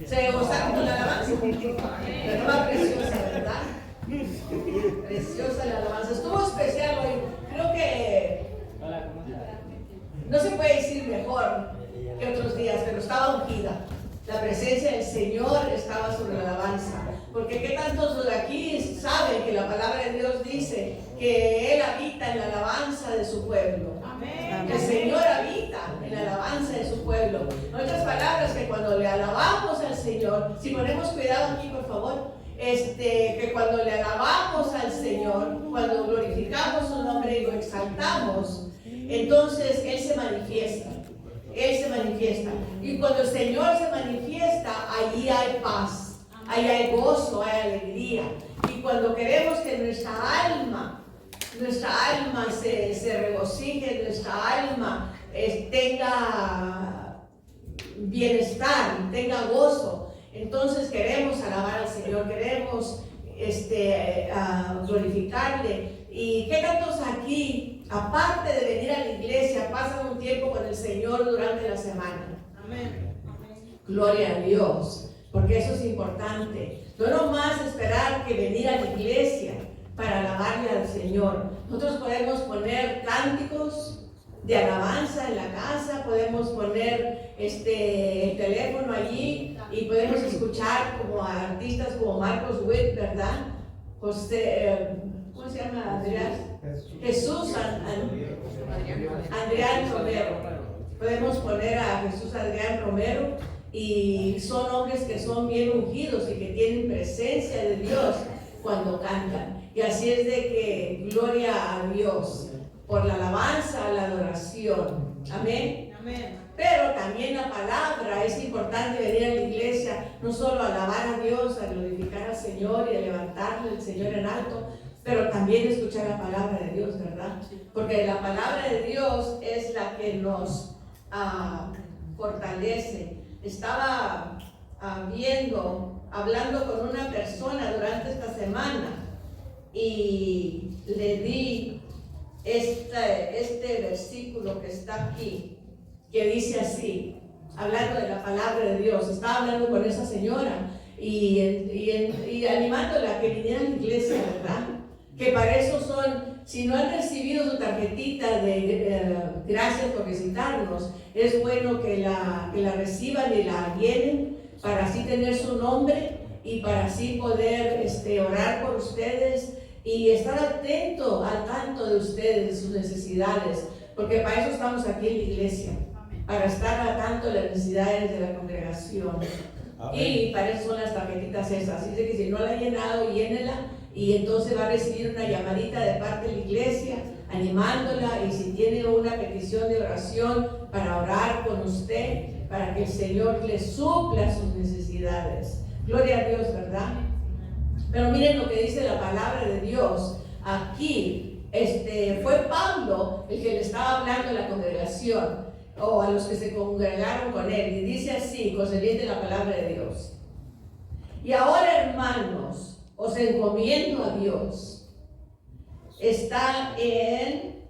¿Se gozaron con la alabanza? Estaba preciosa, ¿verdad? Preciosa la alabanza. Estuvo especial hoy. Creo que no se puede decir mejor que otros días, pero estaba ungida. La presencia del Señor estaba sobre la alabanza. Porque ¿qué tantos de aquí saben que la palabra de Dios dice que Él habita en la alabanza de su pueblo? Amén. Que el Señor habita en la alabanza de su pueblo. En otras palabras, que cuando le alabamos al Señor, si ponemos cuidado aquí por favor, que cuando le alabamos al Señor, cuando glorificamos su nombre y lo exaltamos, entonces Él se manifiesta. Él se manifiesta. Y cuando el Señor se manifiesta, allí hay paz, allí hay gozo, hay alegría. Y cuando queremos que nuestra alma se regocije, nuestra alma tenga bienestar, tenga gozo, entonces queremos alabar al Señor, queremos glorificarle. ¿Y qué tantos aquí, aparte de venir a la iglesia, pasan un tiempo con el Señor durante la semana? Amén. Gloria a Dios, porque eso es importante. No nomás esperar que venir a la iglesia para alabarle al Señor. Nosotros podemos poner cánticos de alabanza en la casa, podemos poner el teléfono allí y podemos escuchar como a artistas como Marcos Witt, ¿verdad? José, ¿cómo se llama? Adrián Romero. Podemos poner a Jesús Adrián Romero y son hombres que son bien ungidos y que tienen presencia de Dios cuando cantan. Y así es de que gloria a Dios por la alabanza, la adoración. Amén. Amén. Pero también la palabra, es importante venir a la iglesia, no solo a alabar a Dios, a glorificar al Señor y a levantarle al Señor en alto, pero también escuchar la palabra de Dios, ¿verdad? Porque la palabra de Dios es la que nos fortalece. Estaba hablando con una persona durante esta semana y le di este versículo que está aquí, que dice así, hablando de la palabra de Dios. Estaba hablando con esa señora y animándola a que viniera a la iglesia, ¿verdad? Que para eso son, si no han recibido su tarjetita de gracias por visitarnos, es bueno que la reciban y la llenen para así tener su nombre y para así poder orar por ustedes y estar al tanto de ustedes, de sus necesidades, porque para eso estamos aquí en la iglesia, para estar al tanto de las necesidades de la congregación. Amén. Y para eso son las tarjetitas esas. Así que si no la ha llenado, llénela y entonces va a recibir una llamadita de parte de la iglesia animándola, y si tiene una petición de oración para orar con usted, para que el Señor le supla sus necesidades. Gloria a Dios, ¿verdad? Pero miren lo que dice la palabra de Dios aquí. Fue Pablo el que le estaba hablando a la congregación o a los que se congregaron con él, y dice así, concerniente la palabra de Dios: y ahora, hermanos, os encomiendo a Dios. Está en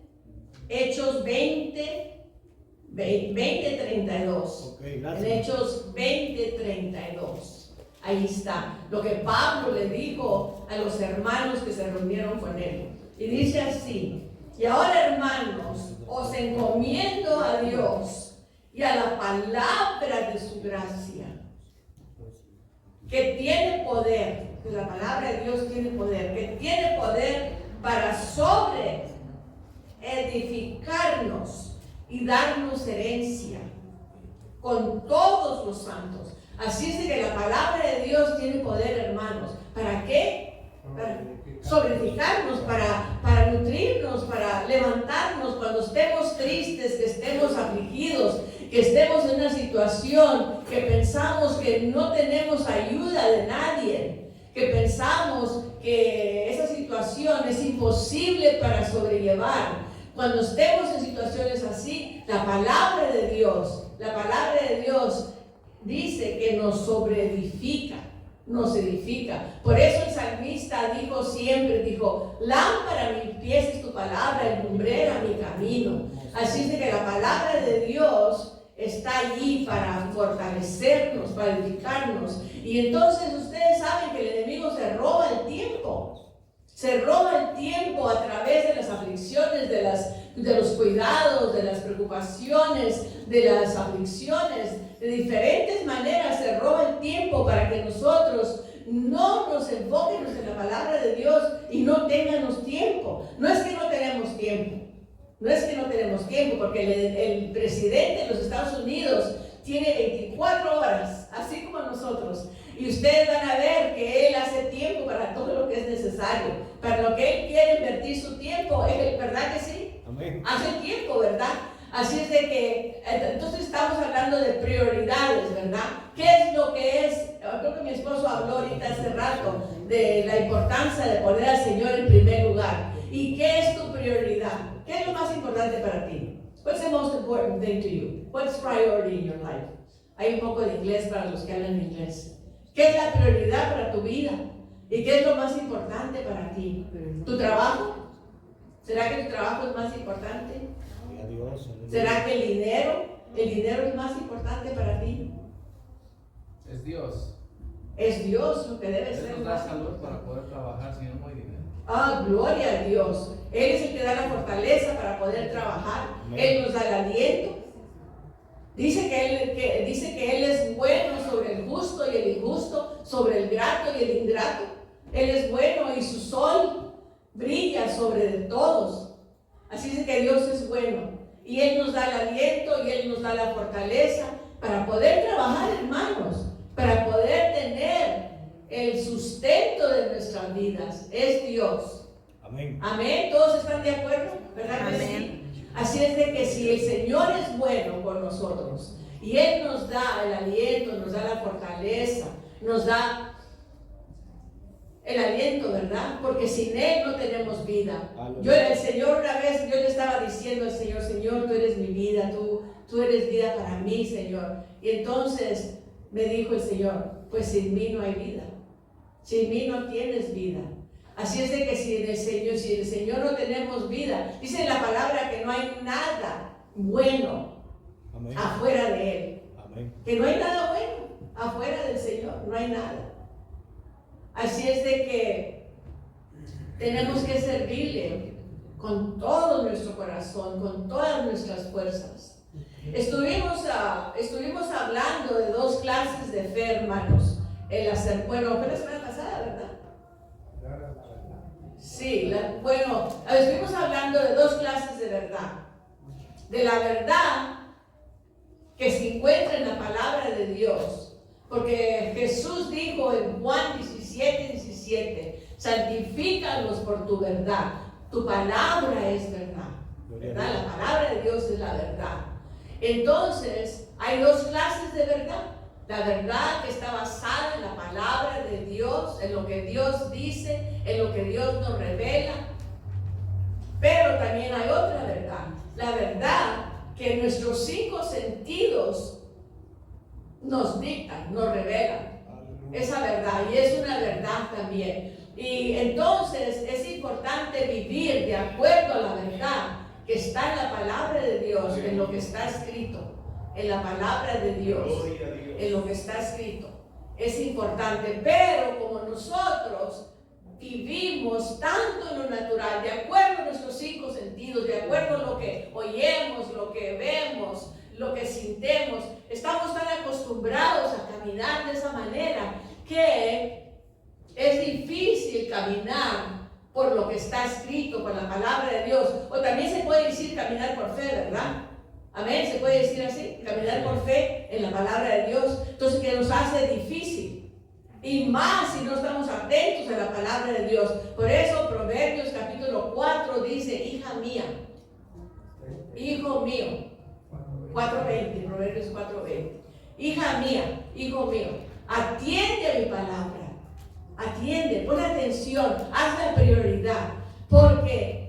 Hechos 20:32. Okay, en Hechos 20:32. Ahí está lo que Pablo le dijo a los hermanos que se reunieron con él. Y dice así: y ahora, hermanos, os encomiendo a Dios y a la palabra de su gracia, que tiene poder, que la palabra de Dios tiene poder, que tiene poder para edificarnos y darnos herencia con todos los santos. Así es de que la palabra de Dios tiene poder, hermanos. ¿Para qué? Para sobreedificarnos, para nutrirnos, para levantarnos cuando estemos tristes, que estemos afligidos, que estemos en una situación que pensamos que no tenemos ayuda de nadie, que pensamos que esa situación es imposible para sobrellevar. Cuando estemos en situaciones así, la palabra de Dios dice que nos sobreedifica, nos edifica. Por eso el salmista dijo, lámpara a mis pies es tu palabra y lumbrera mi camino. Así es de que la palabra de Dios está allí para fortalecernos, para edificarnos. Y entonces ustedes saben que el enemigo se roba el tiempo. Se roba el tiempo a través de las aflicciones, de los cuidados, de las preocupaciones, de las aflicciones. De diferentes maneras se roba el tiempo para que nosotros no nos enfoquemos en la palabra de Dios y no tengamos tiempo. No es que no tenemos tiempo. No es que no tenemos tiempo, porque el presidente de los Estados Unidos tiene 24 horas, así como nosotros. Y ustedes van a ver que él hace tiempo para todo lo que es necesario, para lo que él quiere invertir su tiempo, ¿verdad que sí? Amén. Hace tiempo, ¿verdad? Así es de que, entonces estamos hablando de prioridades, ¿verdad? ¿Qué es lo que es? Creo que mi esposo habló ahorita hace rato de la importancia de poner al Señor en primer lugar. ¿Y qué es tu prioridad? ¿Qué es lo más importante para ti? What's the most important thing to you? What's priority in your life? Hay un poco de inglés para los que hablan inglés. ¿Qué es la prioridad para tu vida? ¿Y qué es lo más importante para ti? ¿Tu trabajo? ¿Será que tu trabajo es más importante? ¿Será que el dinero es más importante para ti? Es Dios. Es Dios lo que debe Él ser. nos da salud para poder trabajar, si no hay dinero. Ah, gloria a Dios. Él es el que da la fortaleza para poder trabajar. Él nos da el aliento. Dice que Él es bueno sobre el justo y el injusto, sobre el grato y el ingrato. Él es bueno y su sol brilla sobre todos. Así es que Dios es bueno. Y Él nos da el aliento y Él nos da la fortaleza para poder trabajar, hermanos, para poder tener el sustento de nuestras vidas. Es Dios. Amén. Amén. ¿Todos están de acuerdo? ¿Verdad que sí? Así es de que si el Señor es bueno con nosotros y Él nos da el aliento, nos da la fortaleza, nos da el aliento, ¿verdad? Porque sin Él no tenemos vida. El Señor una vez, yo le estaba diciendo al Señor, Señor, tú eres mi vida, tú eres vida para mí, Señor. Y entonces me dijo el Señor, pues sin mí no hay vida. Sin mí no tienes vida. Así es de que si en el Señor no tenemos vida, dice la palabra que no hay nada bueno. Amén. Afuera de Él. Amén. Que no hay nada bueno afuera del Señor, no hay nada. Así es de que tenemos que servirle con todo nuestro corazón, con todas nuestras fuerzas. Estuvimos hablando de 2 clases de fe, hermanos. Fue la semana pasada, ¿verdad? Sí, estuvimos hablando de 2 clases de verdad. De la verdad que se encuentra en la palabra de Dios. Porque Jesús dijo en Juan 17:17, santifícalos por tu verdad. Tu palabra es verdad. ¿Verdad? La palabra de Dios es la verdad. Entonces, hay 2 clases de verdad. La verdad que está basada en la palabra de Dios, en lo que Dios dice, en lo que Dios nos revela. Pero también hay otra verdad. La verdad que nuestros 5 sentidos nos dictan, nos revelan. Esa verdad, y es una verdad también. Y entonces es importante vivir de acuerdo a la verdad que está en la palabra de Dios, en lo que está escrito. En la palabra de Dios, en lo que está escrito. Es importante, pero como nosotros vivimos tanto en lo natural, de acuerdo a nuestros 5 sentidos, de acuerdo a lo que oímos, lo que vemos, lo que sintemos, estamos tan acostumbrados a caminar de esa manera que es difícil caminar por lo que está escrito, por la palabra de Dios. O también se puede decir caminar por fe, ¿verdad? Amén, se puede decir así, caminar por fe en la palabra de Dios. Entonces, que nos hace difícil. Y más si no estamos atentos a la palabra de Dios. Por eso Proverbios capítulo 4 dice, hija mía, hijo mío. 4:20, Proverbios 4:20. Hija mía, hijo mío, atiende a mi palabra. Atiende, pon atención, haz la prioridad. Porque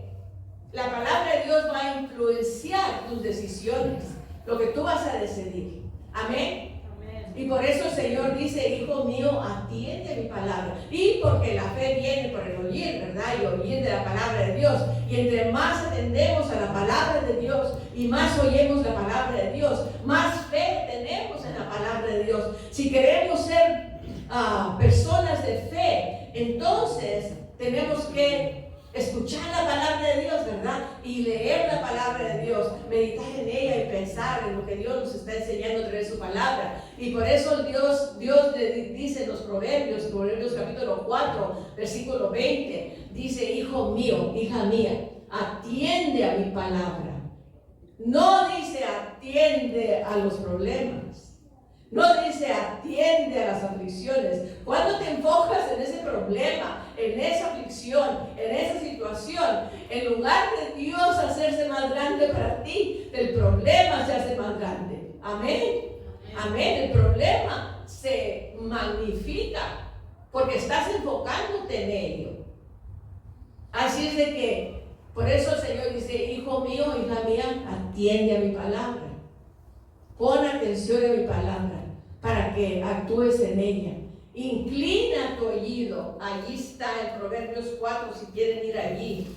la palabra de Dios va a influenciar tus decisiones, lo que tú vas a decidir. Amén. Y por eso el Señor dice, hijo mío, atiende mi palabra. Y porque la fe viene por el oír, ¿verdad? Y oír de la palabra de Dios. Y entre más atendemos a la palabra de Dios y más oímos la palabra de Dios, más fe tenemos en la palabra de Dios. Si queremos ser personas de fe, entonces tenemos que escuchar la palabra de Dios, ¿verdad? Y leer la palabra de Dios, meditar en ella y pensar en lo que Dios nos está enseñando a través de su palabra. Y por eso Dios le dice en los Proverbios capítulo 4, versículo 20, dice, hijo mío, hija mía, atiende a mi palabra. No dice atiende a los problemas. No dice atiende a las aflicciones. Cuando te enfocas en ese problema, en esa aflicción, en esa situación, en lugar de Dios hacerse más grande para ti, el problema se hace más grande. Amén. Amén. El problema se magnifica porque estás enfocándote en ello. Así es de que, por eso el Señor dice, hijo mío, hija mía, atiende a mi palabra. Pon atención a mi palabra para que actúes en ella. Inclina tu oído. Allí está en Proverbios 4, si quieren ir allí.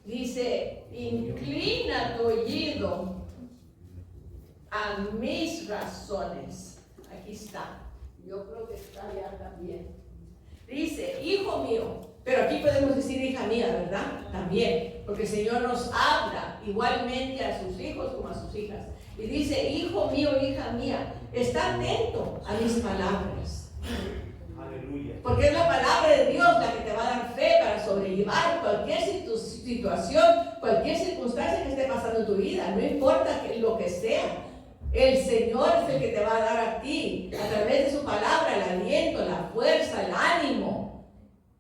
Dice, inclina tu oído a mis razones. Aquí está. Yo creo que está allá también. Dice, hijo mío. Pero aquí podemos decir hija mía, ¿verdad? También, porque el Señor nos habla igualmente a sus hijos como a sus hijas. Y dice, hijo mío, hija mía, está atento a mis palabras. Aleluya. Porque es la palabra de Dios la que te va a dar fe para sobrellevar cualquier situación, cualquier circunstancia que esté pasando en tu vida. No importa lo que sea. El Señor es el que te va a dar a ti, a través de su palabra, el aliento, la fuerza, el ánimo,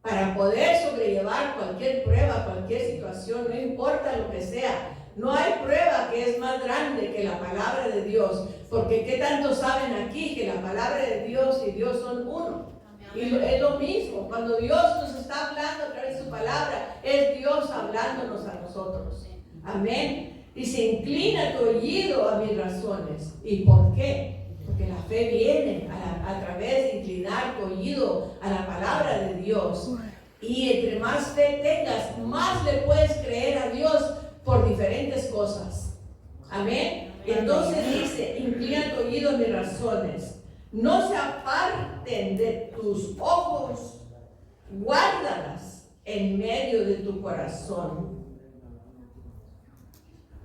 para poder sobrellevar cualquier prueba, cualquier situación, no importa lo que sea. No hay prueba que es más grande que la palabra de Dios, porque ¿qué tanto saben aquí que la palabra de Dios y Dios son uno? Y es lo mismo, cuando Dios nos está hablando a través de su palabra, es Dios hablándonos a nosotros. Amén. Y se inclina tu oído a mis razones. ¿Y por qué? Porque la fe viene a través de inclinar tu oído a la palabra de Dios. Y entre más fe tengas, más le puedes creer a Dios por diferentes cosas. Amén. Y entonces dice, inclina tu oído a mis razones. No se aparten de tus ojos, guárdalas en medio de tu corazón.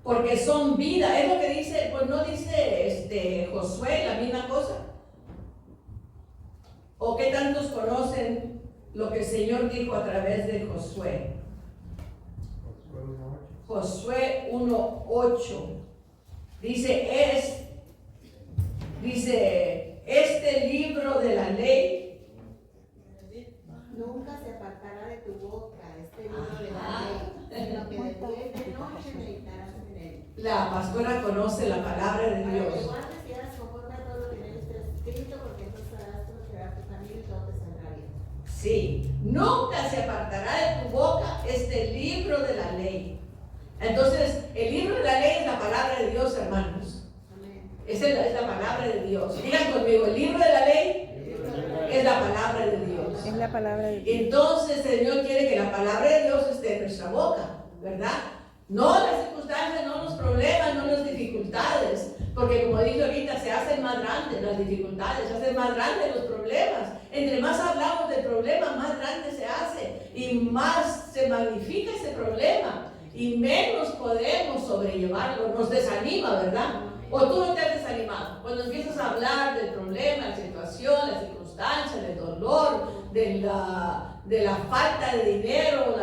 Porque son vida, es lo que dice, pues no dice Josué la misma cosa. ¿O qué tantos conocen lo que el Señor dijo a través de Josué? Josué 1:8. Dice, este libro de la ley nunca se apartará de tu boca, este libro de la ley, sino que de día y de noche meditarás en él. La pastora conoce la palabra de Dios. Para que guardes y hagas conforme a todo lo que en él está escrito, porque entonces harás prosperar tu camino y todo te saldrá bien. Sí, nunca se apartará de tu boca este libro de la ley. Entonces, el libro de la ley es la palabra de Dios, hermanos. Amén. Esa es la palabra de Dios. Digan conmigo, el libro de la ley es la palabra de Dios. Es la palabra de Dios. Entonces, el Señor quiere que la palabra de Dios esté en nuestra boca, ¿verdad? No las circunstancias, no los problemas, no las dificultades. Porque como dije ahorita, se hacen más grandes las dificultades, se hacen más grandes los problemas. Entre más hablamos del problema, más grande se hace y más se magnifica ese problema y menos podemos sobrellevarlo. Nos desanima, ¿verdad? O tú no te has desanimado. Cuando empiezas a hablar del problema, la situación, la circunstancia, del dolor, de la falta de dinero,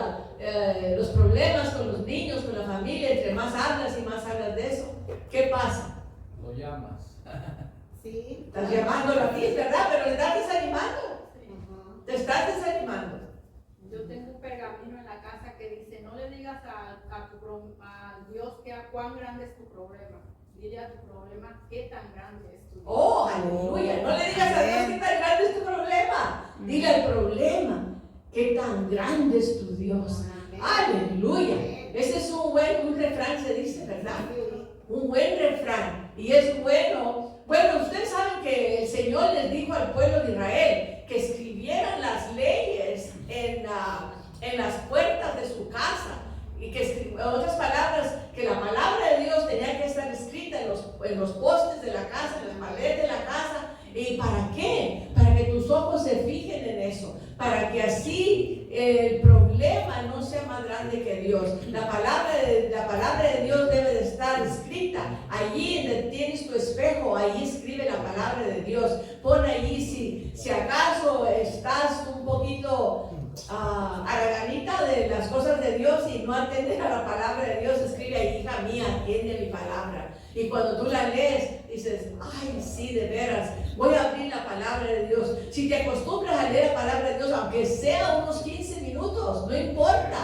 los problemas con los niños, con la familia, entre más hablas y más hablas de eso, ¿qué pasa? Lo llamas. Sí. Estás llamándolo a ti, ¿verdad? Pero le estás desanimando. Ajá. Te estás desanimando. Yo tengo un pergamino en la casa que dice, no le digas a Dios cuán grande es tu problema. Dile a tu problema qué tan grande es tu Dios. Oh, aleluya. No le digas a Dios qué tan grande es tu problema. Dile al problema qué tan grande es tu Dios. Aleluya. Ese es un refrán, se dice, ¿verdad? Un buen refrán. Y es bueno Bueno, ustedes saben que el Señor les dijo al pueblo de Israel que escribieran las leyes en las puertas de su casa. Y que, en otras palabras, que la palabra de Dios tenía que estar escrita en los postes de la casa, en las paredes de la casa. ¿Y para qué? Para que tus ojos se fijen en eso, para que así el problema no sea más grande que Dios. La palabra de Dios debe de estar escrita. Allí donde tienes tu espejo, allí escribe la palabra de Dios. Pon allí si acaso estás un poquito haraganita de las cosas de Dios y no atiendes a la palabra de Dios, escribe ahí, hija mía, atiende mi palabra. Y cuando tú la lees, dices, ay, sí, de veras, voy a abrir la palabra de Dios. Si te acostumbras a leer la palabra de Dios, aunque sea unos 15 minutos, no importa,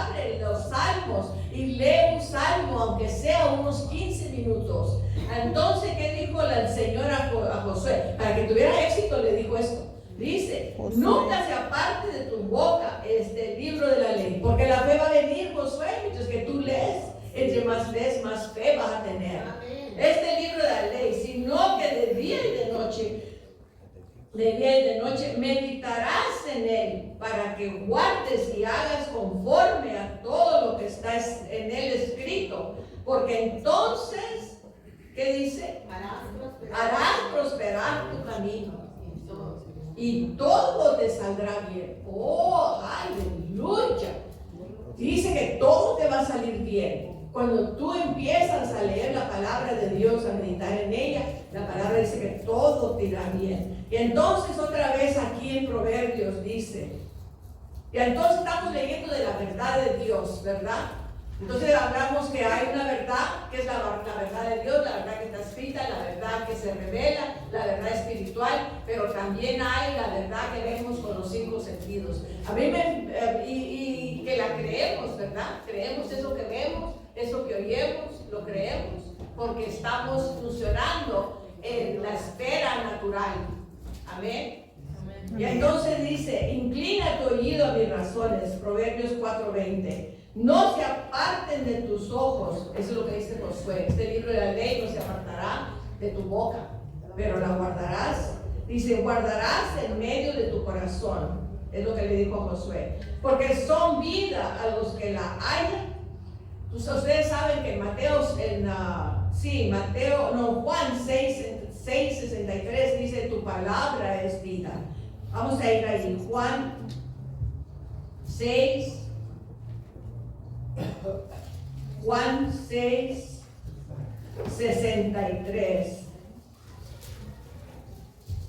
abre los salmos y lee un salmo, aunque sea unos 15 minutos. Entonces, ¿qué dijo el Señor a Josué? Para que tuviera éxito, le dijo esto. Dice, nunca se aparte de tu boca este libro de la ley, porque la fe va a venir, Josué, mientras que tú lees. Entre más lees, más fe vas a tener. Este libro de la ley, sino que de día y de noche, meditarás en él, para que guardes y hagas conforme a todo lo que está en él escrito. Porque entonces, ¿qué dice? Harás prosperar tu camino. Y todo te saldrá bien. Oh, aleluya. Dice que todo te va a salir bien. Cuando tú empiezas a leer la palabra de Dios, a meditar en ella, la palabra dice que todo te irá bien. Y entonces otra vez aquí en Proverbios dice, y entonces estamos leyendo de la verdad de Dios, ¿verdad? Entonces hablamos que hay una verdad, que es la verdad de Dios, la verdad que está escrita, la verdad que se revela, la verdad espiritual, pero también hay la verdad que vemos con los 5 sentidos. A mí y que la creemos, ¿verdad? Creemos eso que vemos, eso que oyemos, lo creemos, porque estamos funcionando en la esfera natural. Amén. Y entonces dice, inclina tu oído a mis razones, Proverbios 4:20. No se aparten de tus ojos, eso es lo que dice Josué. Este libro de la ley no se apartará de tu boca, pero la guardarás. Dice, guardarás en medio de tu corazón, es lo que le dijo a Josué, porque son vida a los que la hallan. Ustedes saben que Juan 6:63 dice, tu palabra es vida. Vamos a ir ahí, Juan 6:63.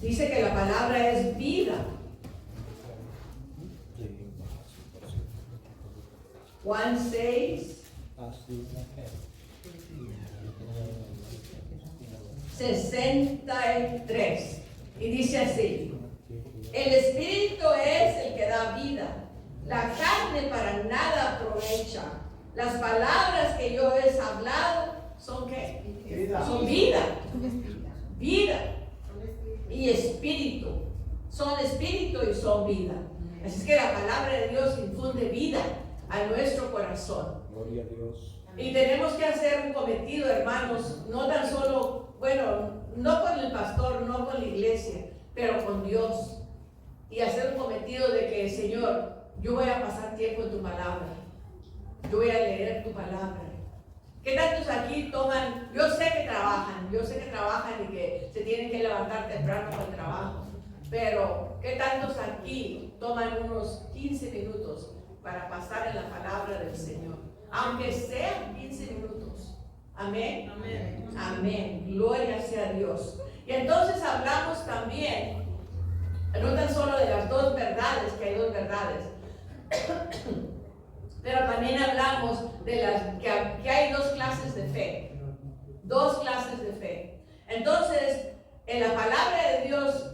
Dice que la palabra es vida. Juan 6:63. Y dice así: el espíritu es el que da vida, la carne para nada aprovecha. Las palabras que yo he hablado son ¿qué? Vida. Son vida. Vida y espíritu. Son espíritu y son vida. Así es que la palabra de Dios infunde vida a nuestro corazón. Gloria a Dios. Y tenemos que hacer un cometido, hermanos, no tan solo, no con el pastor, no con la iglesia, pero con Dios. Y hacer un cometido de que, Señor, yo voy a pasar tiempo en tu palabra. Yo voy a leer tu palabra. ¿Qué tantos aquí toman? Yo sé que trabajan y que se tienen que levantar temprano para el trabajo. Pero, ¿qué tantos aquí toman unos 15 minutos para pasar en la palabra del Señor? Aunque sean 15 minutos. Amén. Amén. Amén. Gloria sea a Dios. Y entonces hablamos también, no tan solo de las dos verdades, que hay dos verdades, pero también hablamos de que hay dos clases de fe. Dos clases de fe. Entonces, en la palabra de Dios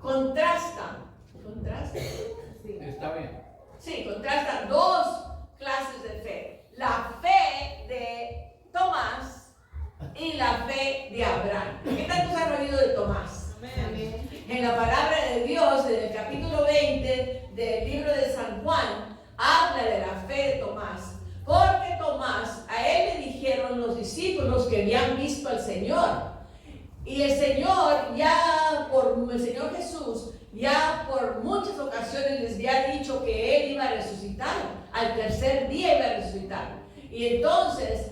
contrasta. ¿Contrasta? Sí. Está bien. Sí, contrasta dos clases de fe. La fe de Tomás y la fe de Abraham. ¿Qué tantos han oído de Tomás? Amén. En la palabra de Dios, en el capítulo 20 del libro de San Juan, habla de la fe de Tomás. Porque Tomás, a él le dijeron los discípulos que habían visto al Señor. el Señor Jesús ya por muchas ocasiones les había dicho que Él iba a resucitar, al tercer día iba a resucitar. Y entonces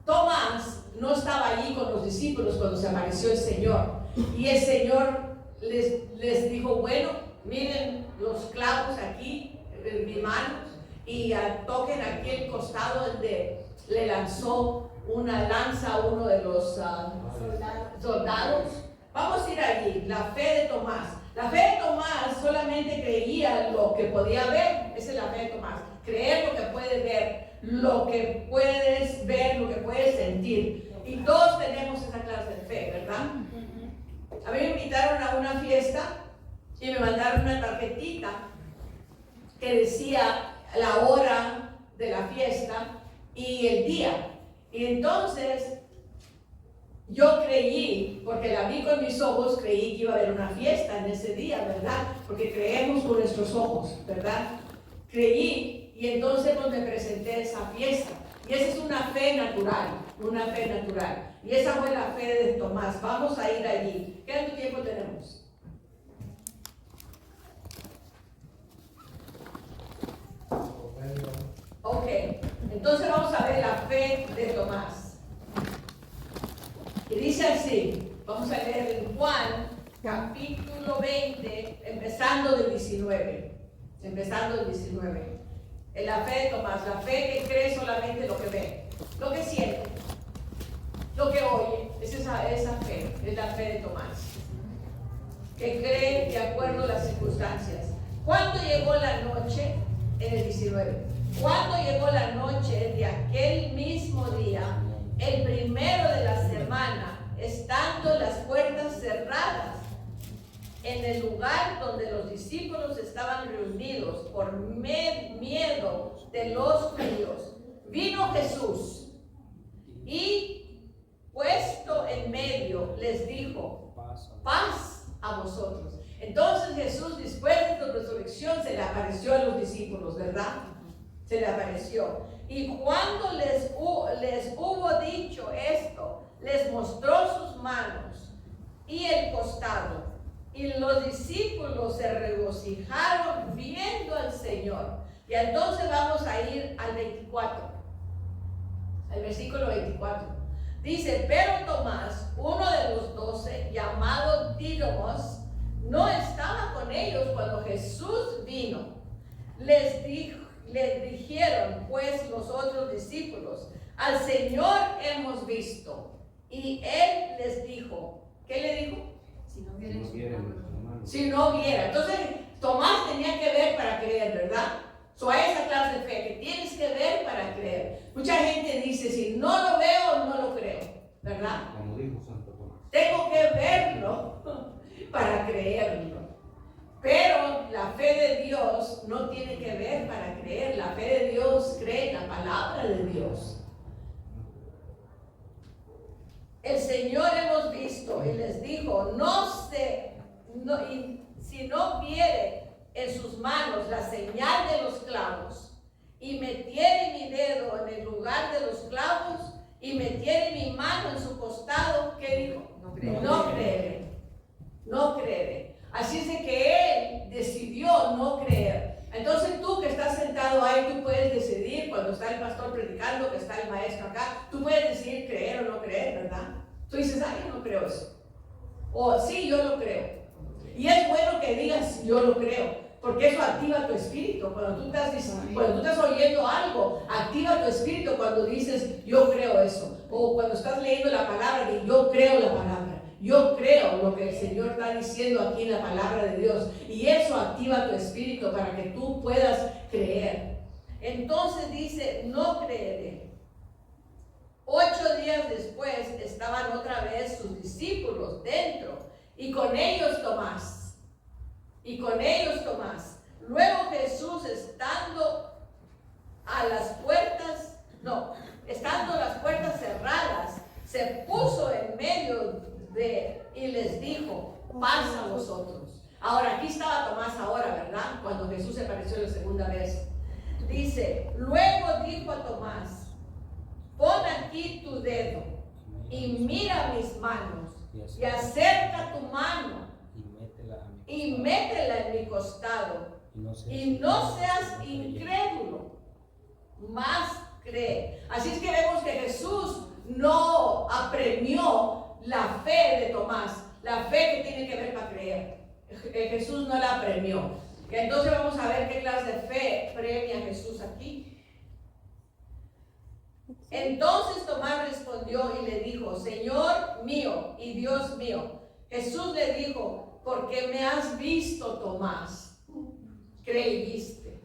Tomás no estaba allí con los discípulos cuando se apareció el Señor. Y el Señor les dijo, bueno, miren los clavos aquí en mis manos y toquen aquí el costado donde le lanzó una lanza a uno de los soldados. Vamos a ir allí, la fe de Tomás. La fe de Tomás solamente creía lo que podía ver. Esa es la fe de Tomás. Creer lo que puede ver, lo que puedes ver, lo que puedes sentir. Y todos tenemos esa clase de fe, ¿verdad? A mí me invitaron a una fiesta y me mandaron una tarjetita que decía la hora de la fiesta y el día. Y entonces yo creí, porque la vi con mis ojos, creí que iba a haber una fiesta en ese día, ¿verdad? Porque creemos con nuestros ojos, ¿verdad? Creí y entonces pues me presenté a esa fiesta. Y esa es una fe natural, una fe natural. Y esa fue la fe de Tomás. Vamos a ir allí. ¿Qué tanto tiempo tenemos? Ok, entonces vamos a ver la fe de Tomás. Y dice así, vamos a leer en Juan, capítulo 20, empezando del 19. Empezando del 19. En la fe de Tomás, la fe que cree solamente lo que ve, lo que siente, lo que oye, es esa fe, es la fe de Tomás, que cree de acuerdo a las circunstancias. ¿Cuándo llegó la noche? En el 19. ¿Cuándo llegó la noche de aquel mismo día, el primero de la semana, estando las puertas cerradas, en el lugar donde los discípulos estaban reunidos por miedo de los judíos? Vino Jesús y, puesto en medio, les dijo, paz a vosotros. Entonces Jesús, después de su resurrección, se le apareció a los discípulos, ¿verdad? Se le apareció. Y cuando les hubo dicho esto, les mostró sus manos y el costado. Y los discípulos se regocijaron viendo al Señor. Y entonces vamos a ir al 24, al versículo 24. Dice, pero Tomás, uno de los 12, llamado Dídimo, no estaba con ellos cuando Jesús vino. Les dijeron pues los otros discípulos, al Señor hemos visto. Y él les dijo, ¿qué le dijo? Si no viera. Entonces Tomás tenía que ver para creer, ¿verdad? A esa clase de fe, que tienes que ver para creer. Mucha gente dice, si no lo veo, no lo creo, ¿verdad? Como dijo Santo Tomás. Tengo que verlo para creerlo. Pero la fe de Dios no tiene que ver para creer. La fe de Dios cree en la palabra de Dios. El Señor hemos visto y les dijo, si no viere en sus manos la señal de los clavos y metiere mi dedo en el lugar de los clavos y metiere mi mano en su costado, ¿qué dijo? No creeré. No creeré. Así es de que él decidió no creer. Entonces tú que estás sentado ahí, tú puedes decidir, cuando está el pastor predicando, que está el maestro acá, tú puedes decidir creer o no creer, ¿verdad? Tú dices, ay, yo no creo eso. O sí, yo lo creo. Y es bueno que digas, yo lo creo, porque eso activa tu espíritu. Cuando tú estás oyendo algo, activa tu espíritu cuando dices, yo creo eso. O cuando estás leyendo la palabra, que yo creo la palabra. Yo creo lo que el Señor está diciendo aquí en la palabra de Dios. Y eso activa tu espíritu para que tú puedas creer. Entonces dice, no creeré. 8 días después estaban otra vez sus discípulos dentro. Y con ellos Tomás. Luego Jesús, estando las puertas cerradas, se puso en medio y les dijo, paz a vosotros. Ahora, aquí estaba Tomás ahora, ¿verdad? Cuando Jesús se apareció la segunda vez. Dice, luego dijo a Tomás, pon aquí tu dedo y mira mis manos y acerca tu mano y métela a mi y métela en mi costado, costado, y no seas incrédulo, más cree. Así es que vemos que Jesús no apremió la fe de Tomás, la fe que tiene que ver para creer. Jesús no la apremió. Entonces vamos a ver qué clase de fe premia Jesús aquí. Entonces Tomás respondió y le dijo: Señor mío y Dios mío. Jesús le dijo: porque me has visto, Tomás, creíste.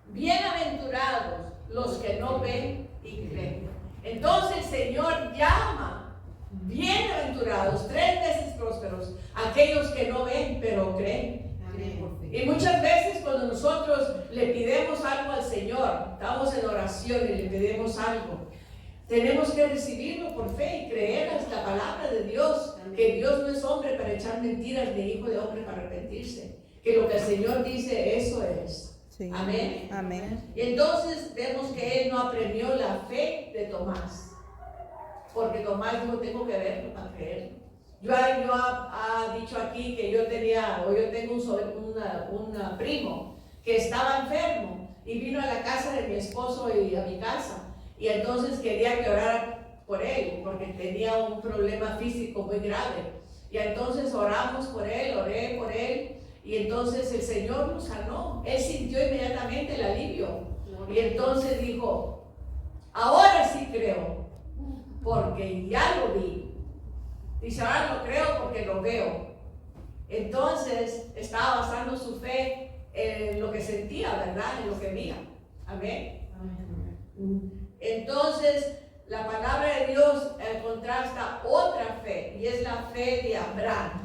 Bienaventurados los que no ven y creen. Entonces el Señor llama bienaventurados, 3 veces prósperos, aquellos que no ven pero creen. Y muchas veces cuando nosotros le pidemos algo al Señor, estamos en oración y le pedimos algo, tenemos que recibirlo por fe y creer a esta palabra de Dios, que Dios no es hombre para echar mentiras, ni hijo de hombre para arrepentirse, que lo que el Señor dice, eso es. Sí. Amén. Amén. Y entonces vemos que él no apremió la fe de Tomás, porque Tomás dijo: tengo que verlo para creerlo. Yo ha dicho aquí que yo tengo un primo que estaba enfermo y vino a la casa de mi esposo y a mi casa, y entonces quería que orara por él porque tenía un problema físico muy grave, y entonces oramos por él, oré por él, y entonces el Señor lo sanó. Él sintió inmediatamente el alivio y entonces dijo: ahora sí creo porque ya lo vi. Dice: ahora lo creo porque lo veo. Entonces estaba basando su fe en lo que sentía, ¿verdad? En lo que veía. Amén. Entonces la palabra de Dios contrasta otra fe, y es la fe de Abraham.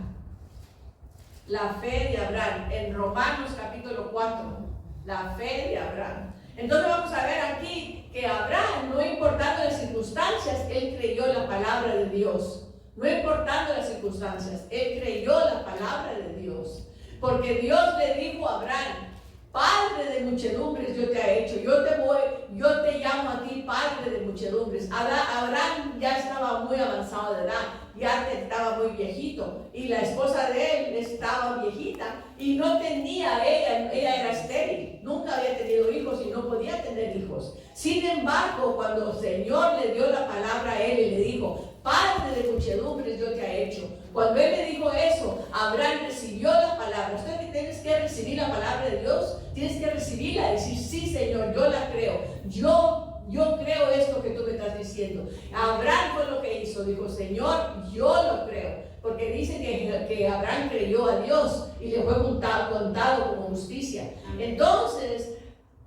La fe de Abraham en Romanos capítulo 4. La fe de Abraham. Entonces vamos a ver aquí que Abraham, no importando las circunstancias, él creyó la palabra de Dios. No importando las circunstancias, él creyó la palabra de Dios. Porque Dios le dijo a Abraham: Padre de muchedumbres yo te he hecho, yo te llamo a ti Padre de muchedumbres. Abraham ya estaba muy avanzado de edad, ya estaba muy viejito, y la esposa de él estaba viejita y no tenía, ella era estéril, nunca había tenido hijos y no podía tener hijos. Sin embargo, cuando el Señor le dio la palabra a él y le dijo: Padre de muchedumbres yo te he hecho, cuando él le dijo eso, Abraham recibió la palabra. Usted tienes que recibir la palabra de Dios, tienes que recibirla y decir: sí, Señor, yo la creo, yo creo esto que tú me estás diciendo. Abraham fue lo que hizo, dijo: Señor, yo lo creo, porque dice que Abraham creyó a Dios y le fue contado como justicia. Entonces,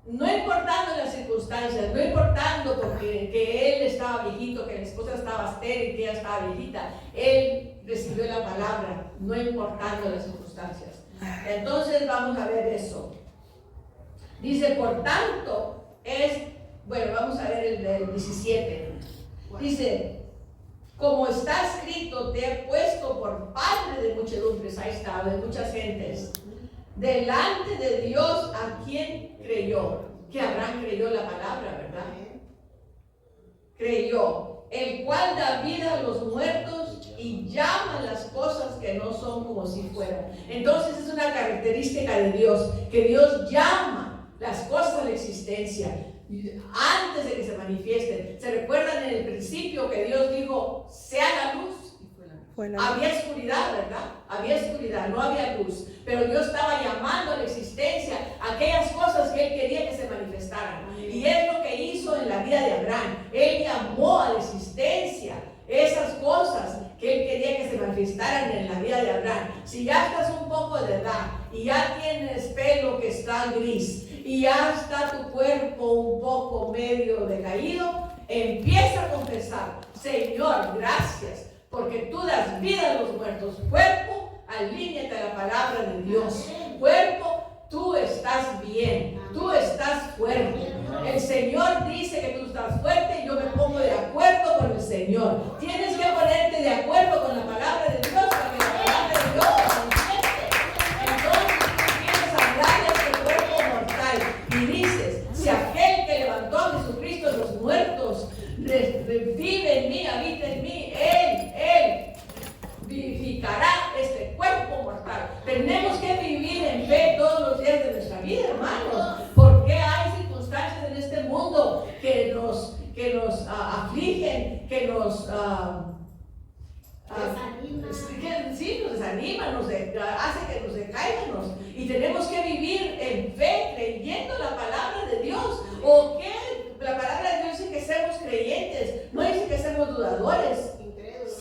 no importando las circunstancias, no importando porque que él estaba viejito, que la esposa estaba estéril, que ella estaba viejita, él recibió la palabra, no importando las circunstancias. Entonces vamos a ver eso. Dice: por tanto, vamos a ver el 17. Dice: como está escrito, te he puesto por padre de muchedumbres, ahí está, de muchas gentes, delante de Dios a quien creyó. Que Abraham creyó la palabra, ¿verdad? Creyó, el cual da vida a los muertos y llama las cosas que no son como si fueran. Entonces es una característica de Dios, que Dios llama las cosas a la existencia antes de que se manifiesten. ¿Se recuerdan en el principio que Dios dijo: sea la luz? Había oscuridad, ¿verdad? Había oscuridad, no había luz, pero Dios estaba llamando a la existencia aquellas cosas que Él quería que se manifestaran. Y es lo que hizo en la vida de Abraham. Él llamó a la existencia esas cosas que Él quería que se manifestaran en la vida de Abraham. Si ya estás un poco de edad y ya tienes pelo que está gris y ya está tu cuerpo un poco medio decaído, empieza a confesar: Señor, gracias, porque tú das vida a los muertos. Cuerpo, alíñate a la palabra de Dios. Cuerpo, tú estás bien, tú estás fuerte. El Señor dice que tú estás fuerte y yo me pongo de acuerdo con el Señor. Tienes que ponerte de acuerdo con la palabra de Dios para que la palabra de Dios se manifieste. Entonces tú quieres hablar de este cuerpo mortal y dices: si aquel que levantó a Jesucristo de los muertos vive en mí, habita en mí, Él desanima, hace que nos decaigamos. Y tenemos que vivir en fe, creyendo la palabra de Dios. ¿O qué? La palabra de Dios dice que seamos creyentes, no dice que seamos dudadores.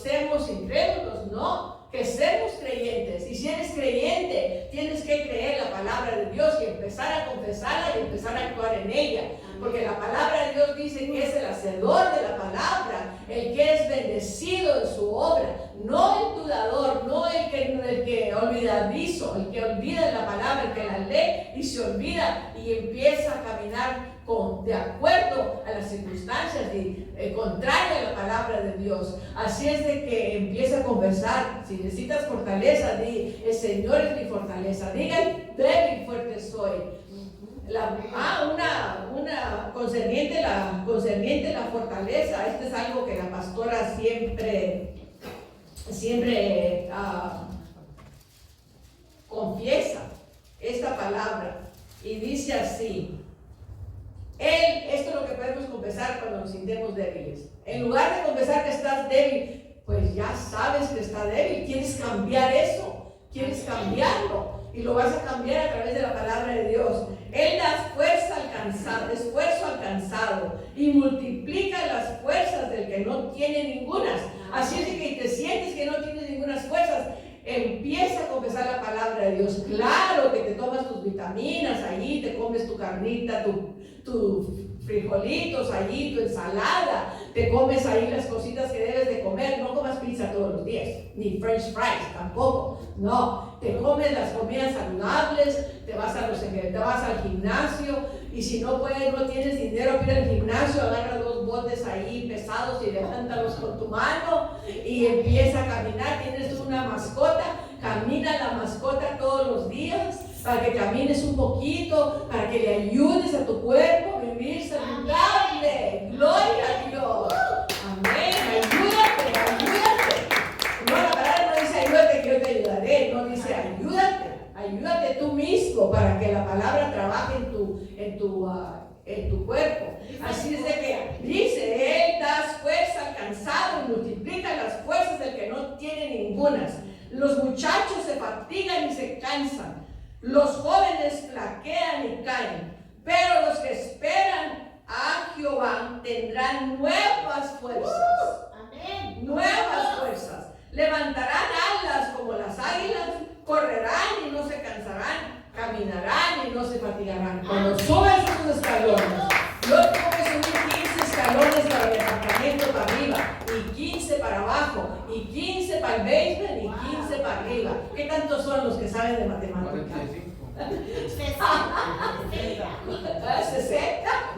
Seamos incrédulos, no, que seamos creyentes. Y si eres creyente, tienes que creer la palabra de Dios y empezar a confesarla y empezar a actuar en ella. Porque la palabra de Dios dice que es el hacedor de la palabra, el que es bendecido en su obra, no el dudador, no el que olvidadizo, el que olvida la palabra, el que la lee y se olvida y empieza a caminar de acuerdo a las circunstancias y contrario a la palabra de Dios. Así es de que empieza a conversar. Si necesitas fortaleza, di: el Señor es mi fortaleza. Diga: débil y fuerte soy. Una concerniente la fortaleza. Esto es algo que la pastora siempre confiesa esta palabra y dice así. Esto es lo que podemos confesar cuando nos sintemos débiles. En lugar de confesar que estás débil, pues ya sabes que estás débil. ¿Quieres cambiar eso? ¿Quieres cambiarlo? Y lo vas a cambiar a través de la palabra de Dios. Él da esfuerzo alcanzado y multiplica las fuerzas del que no tiene ningunas. Así es que te sientes que no tienes ninguna fuerzas, empieza a confesar la palabra de Dios. Claro que te tomas tus vitaminas allí, te comes tu carnita, tus frijolitos allí, tu ensalada, te comes ahí las cositas que debes de comer. No comas pizza todos los días, ni french fries tampoco, no, te comes las comidas saludables, te vas al gimnasio, y si no tienes dinero para ir al gimnasio, agarra 2 botes ahí pesados y levántalos con tu mano y empieza a caminar. Tienes una mascota, camina la mascota todos los días para que camines un poquito, para que le ayudes a tu cuerpo a vivir saludable. Gloria a Dios. Amén. Ayúdate. No, la palabra no dice ayúdate que yo te ayudaré, no dice ayúdate tú mismo para que la palabra trabaje en tu cuerpo. Así es de que dice: Él da fuerza al cansado y multiplica las fuerzas del que no tiene ningunas. Los muchachos se fatigan y se cansan, los jóvenes flaquean y caen, pero los que esperan a Jehová tendrán nuevas fuerzas. Nuevas fuerzas. Levantarán alas como las águilas, correrán y no se cansarán, caminarán y no se fatigarán. Cuando subes esos escalones, no tengo que subir 15 escalones para el departamento para arriba, y 15 para abajo, y 15 para el basement, y 15 para arriba. ¿Qué tantos son los que saben de matemáticas? 60,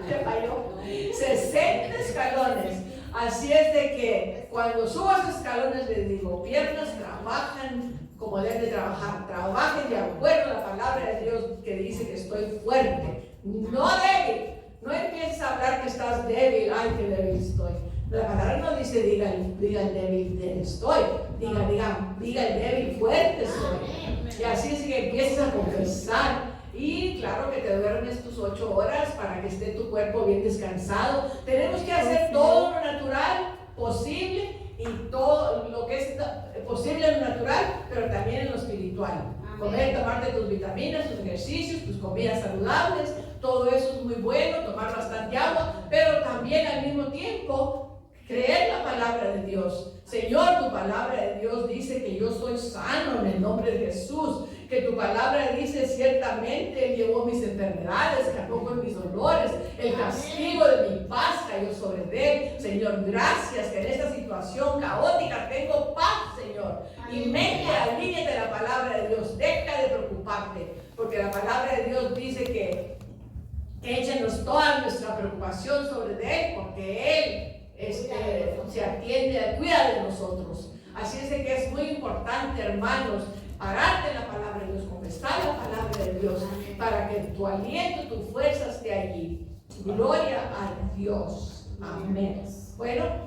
te falló. 60 escalones. Así es de que cuando subas escalones, les digo, piernas trabajan como deben de trabajar, trabajen de acuerdo a la palabra de Dios que dice que estoy fuerte, no débil. No empieces a hablar que estás débil, ay, qué débil estoy. La palabra no dice diga el débil estoy, diga el débil fuerte estoy. Y así es que empiezas a confesar. Y claro que te duermes tus 8 horas para que esté tu cuerpo bien descansado. Tenemos que hacer todo lo natural posible y todo lo que es posible en lo natural, pero también en lo espiritual. Tomarte tus vitaminas, tus ejercicios, tus comidas saludables, todo eso es muy bueno, tomar bastante agua, pero también al mismo tiempo creer la palabra de Dios. Señor, tu palabra de Dios dice que yo soy sano en el nombre de Jesús, que tu palabra dice ciertamente Él llevó mis enfermedades, cargó con mis dolores, el castigo de mi paz cayó sobre Él. Señor, gracias que en esta situación caótica tengo paz, Señor. Y alíñate la palabra de Dios, deja de preocuparte, porque la palabra de Dios dice que échenos toda nuestra preocupación sobre Él, porque Él se atiende, cuida de nosotros. Así es de que es muy importante, hermanos, pararte en la palabra de Dios, confesar la palabra de Dios, para que tu aliento, tu fuerza esté allí. Gloria a Dios. Amén. Bueno.